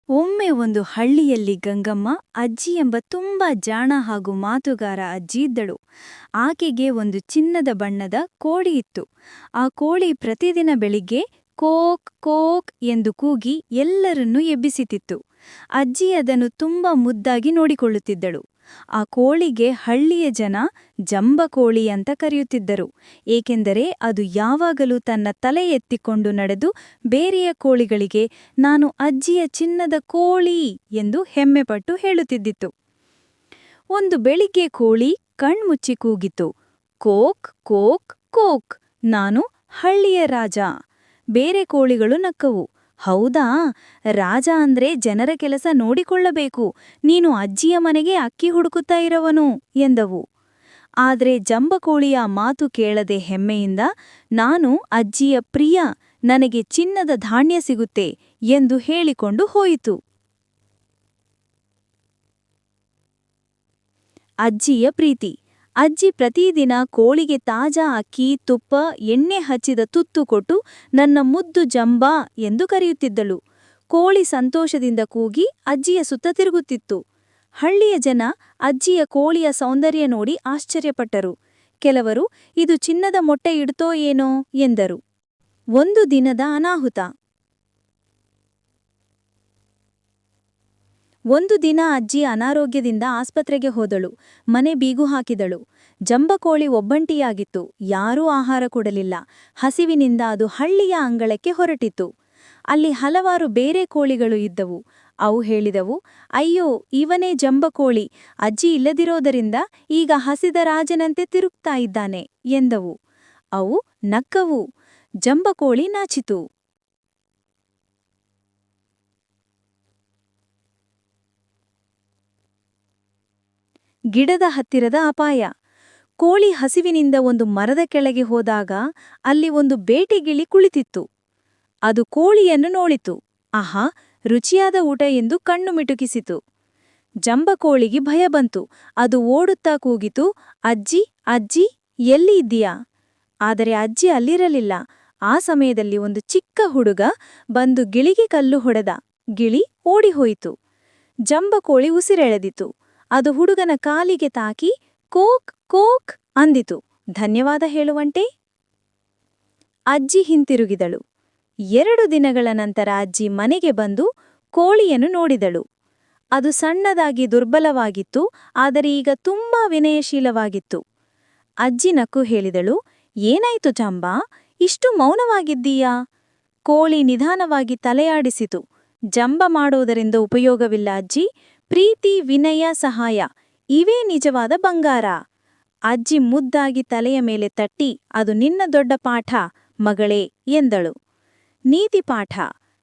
ಒಮ್ಮೆ ಒಂದು ಹಳ್ಳಿಯಲ್ಲಿ ಗಂಗಮ್ಮ ಅಜ್ಜಿ ಎಂಬ ತುಂಬಾ ಜಾಣ ಹಾಗೂ ಮಾತುಗಾರ ಅಜ್ಜಿ ಇದ್ದಳು. ಆಕೆಗೆ ಒಂದು ಚಿನ್ನದ ಬಣ್ಣದ ಕೋಳಿ ಇತ್ತು. ಆ ಕೋಳಿ ಪ್ರತಿದಿನ ಬೆಳಿಗ್ಗೆ ಕೋಕ್ ಕೋಕ್ ಎಂದು ಕೂಗಿ ಎಲ್ಲರನ್ನೂ ಎಬ್ಬಿಸುತ್ತಿತ್ತು. ಅಜ್ಜಿ ಅದನ್ನು ತುಂಬಾ ಮುದ್ದಾಗಿ ನೋಡಿಕೊಳ್ಳುತ್ತಿದ್ದಳು. ಆ ಕೋಳಿಗೆ ಹಳ್ಳಿಯ ಜನ ಜಂಬಕೋಳಿ ಅಂತ ಕರೆಯುತ್ತಿದ್ದರು, ಏಕೆಂದರೆ ಅದು ಯಾವಾಗಲೂ ತನ್ನ ತಲೆ ಎತ್ತಿಕೊಂಡು ನಡೆದು ಬೇರೆಯ ಕೋಳಿಗಳಿಗೆ ನಾನು ಅಜ್ಜಿಯ ಚಿನ್ನದ ಕೋಳಿ ಎಂದು ಹೆಮ್ಮೆಪಟ್ಟು ಹೇಳುತ್ತಿದ್ದಿತು. ಒಂದು ಬೆಳಿಗ್ಗೆ ಕೋಳಿ ಕಣ್ಮುಚ್ಚಿ ಕೂಗಿತು, ಕೋಕ್ ಕೋಕ್ ಕೋಕ್, ನಾನು ಹಳ್ಳಿಯ ರಾಜ. ಬೇರೆ ಕೋಳಿಗಳು ನಕ್ಕವು, ಹೌದಾ, ರಾಜ ಅಂದ್ರೆ ಜನರ ಕೆಲಸ ನೋಡಿಕೊಳ್ಳಬೇಕು, ನೀನು ಅಜ್ಜಿಯ ಮನೆಗೆ ಅಕ್ಕಿ ಹುಡುಕುತ್ತಾ ಇರವನು ಎಂದವು. ಆದ್ರೆ ಜಂಬಕೋಳಿಯ ಮಾತು ಕೇಳದೆ ಹೆಮ್ಮೆಯಿಂದ, ನಾನು ಅಜ್ಜಿಯ ಪ್ರಿಯ, ನನಗೆ ಚಿನ್ನದ ಧಾನ್ಯ ಸಿಗುತ್ತೆ ಎಂದು ಹೇಳಿಕೊಂಡು ಹೋಯಿತು. ಅಜ್ಜಿಯ ಪ್ರೀತಿ. ಅಜ್ಜಿ ಪ್ರತಿದಿನ ಕೋಳಿಗೆ ತಾಜಾ ಅಕ್ಕಿ, ತುಪ್ಪ, ಎಣ್ಣೆ ಹಚ್ಚಿದ ತುತ್ತು ಕೊಟ್ಟು ನನ್ನ ಮುದ್ದು ಜಂಬಾ ಎಂದು ಕರೆಯುತ್ತಿದ್ದಳು. ಕೋಳಿ ಸಂತೋಷದಿಂದ ಕೂಗಿ ಅಜ್ಜಿಯ ಸುತ್ತ ತಿರುಗುತ್ತಿತ್ತು. ಹಳ್ಳಿಯ ಜನ ಅಜ್ಜಿಯ ಕೋಳಿಯ ಸೌಂದರ್ಯ ನೋಡಿ ಆಶ್ಚರ್ಯಪಟ್ಟರು. ಕೆಲವರು ಇದು ಚಿನ್ನದ ಮೊಟ್ಟೆ ಇಡ್ತೋ ಏನೋ ಎಂದರು. ಒಂದು ದಿನದ ಅನಾಹುತ. ಒಂದು ದಿನ ಅಜ್ಜಿ ಅನಾರೋಗ್ಯದಿಂದ ಆಸ್ಪತ್ರೆಗೆ ಹೋದಳು. ಮನೆ ಬೀಗು ಹಾಕಿದಳು. ಜಂಬಕೋಳಿ ಒಬ್ಬಂಟಿಯಾಗಿತ್ತು. ಯಾರೂ ಆಹಾರ ಕೊಡಲಿಲ್ಲ. ಹಸಿವಿನಿಂದ ಅದು ಹಳ್ಳಿಯ ಅಂಗಳಕ್ಕೆ ಹೊರಟಿತು. ಅಲ್ಲಿ ಹಲವಾರು ಬೇರೆ ಕೋಳಿಗಳು ಇದ್ದವು. ಅವು ಹೇಳಿದವು, ಅಯ್ಯೋ, ಇವನೇ ಜಂಬಕೋಳಿ, ಅಜ್ಜಿ ಇಲ್ಲದಿರೋದರಿಂದ ಈಗ ಹಸಿದ ರಾಜನಂತೆ ತಿರುಗ್ತಾ ಇದ್ದಾನೆ ಎಂದವು. ಅವು ನಕ್ಕವು. ಜಂಬಕೋಳಿ ನಾಚಿತು. ಗಿಡದ ಹತ್ತಿರದ ಅಪಾಯ. ಕೋಳಿ ಹಸಿವಿನಿಂದ ಒಂದು ಮರದ ಕೆಳಗೆ ಹೋದಾಗ ಅಲ್ಲಿ ಒಂದು ಬೇಟೆಗಿಳಿ ಕುಳಿತಿತ್ತು. ಅದು ಕೋಳಿಯನ್ನು ನೋಡಿತು. ಆಹಾ, ರುಚಿಯಾದ ಊಟ ಎಂದು ಕಣ್ಣು ಮಿಟುಕಿಸಿತು. ಜಂಬಕೋಳಿಗೆ ಭಯ ಬಂತು. ಅದು ಓಡುತ್ತಾ ಕೂಗಿತು, ಅಜ್ಜಿ ಅಜ್ಜಿ, ಎಲ್ಲಿ ಇದ್ದೀಯಾ? ಆದರೆ ಅಜ್ಜಿ ಅಲ್ಲಿರಲಿಲ್ಲ. ಆ ಸಮಯದಲ್ಲಿ ಒಂದು ಚಿಕ್ಕ ಹುಡುಗ ಬಂದು ಗಿಳಿಗೆ ಕಲ್ಲು ಹೊಡೆದ. ಗಿಳಿ ಓಡಿಹೋಯಿತು. ಜಂಬಕೋಳಿ ಉಸಿರೆಳೆದಿತು. ಅದು ಹುಡುಗನ ಕಾಲಿಗೆ ತಾಕಿ ಕೋಕ್ ಕೋಕ್ ಅಂದಿತು. ಧನ್ಯವಾದ ಹೇಳುವಂತೆ. ಅಜ್ಜಿ ಹಿಂತಿರುಗಿದಳು. 2 ದಿನಗಳ ನಂತರ ಅಜ್ಜಿ ಮನೆಗೆ ಬಂದು ಕೋಳಿಯನ್ನು ನೋಡಿದಳು. ಅದು ಸಣ್ಣದಾಗಿ ದುರ್ಬಲವಾಗಿತ್ತು, ಆದರೆ ಈಗ ತುಂಬಾ ವಿನಯಶೀಲವಾಗಿತ್ತು. ಅಜ್ಜಿ ನಕ್ಕು ಹೇಳಿದಳು, ಏನಾಯ್ತು ಜಂಬಾ, ಇಷ್ಟು ಮೌನವಾಗಿದ್ದೀಯಾ? ಕೋಳಿ ನಿಧಾನವಾಗಿ ತಲೆಯಾಡಿಸಿತು. ಜಂಬ ಮಾಡೋದರಿಂದ ಉಪಯೋಗವಿಲ್ಲ ಅಜ್ಜಿ, ಪ್ರೀತಿ, ವಿನಯ, ಸಹಾಯ ಇವೇ ನಿಜವಾದ ಬಂಗಾರ. ಅಜ್ಜಿ ಮುದ್ದಾಗಿ ತಲೆಯ ಮೇಲೆ ತಟ್ಟಿ, ಅದು ನಿನ್ನ ದೊಡ್ಡ ಪಾಠ ಮಗಳೇ ಎಂದಳು. ನೀತಿ ಪಾಠ.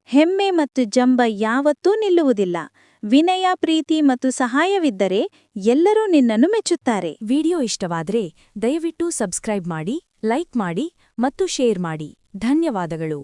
ಹೆಮ್ಮೆ ಮತ್ತು ಜಂಬ ಯಾವತ್ತೂ ನಿಲ್ಲುವುದಿಲ್ಲ. ವಿನಯ, ಪ್ರೀತಿ ಮತ್ತು ಸಹಾಯವಿದ್ದರೆ ಎಲ್ಲರೂ ನಿನ್ನನ್ನು ಮೆಚ್ಚುತ್ತಾರೆ. ವಿಡಿಯೋ ಇಷ್ಟವಾದ್ರೆ ದಯವಿಟ್ಟು ಸಬ್ಸ್ಕ್ರೈಬ್ ಮಾಡಿ, ಲೈಕ್ ಮಾಡಿ ಮತ್ತು ಶೇರ್ ಮಾಡಿ. ಧನ್ಯವಾದಗಳು.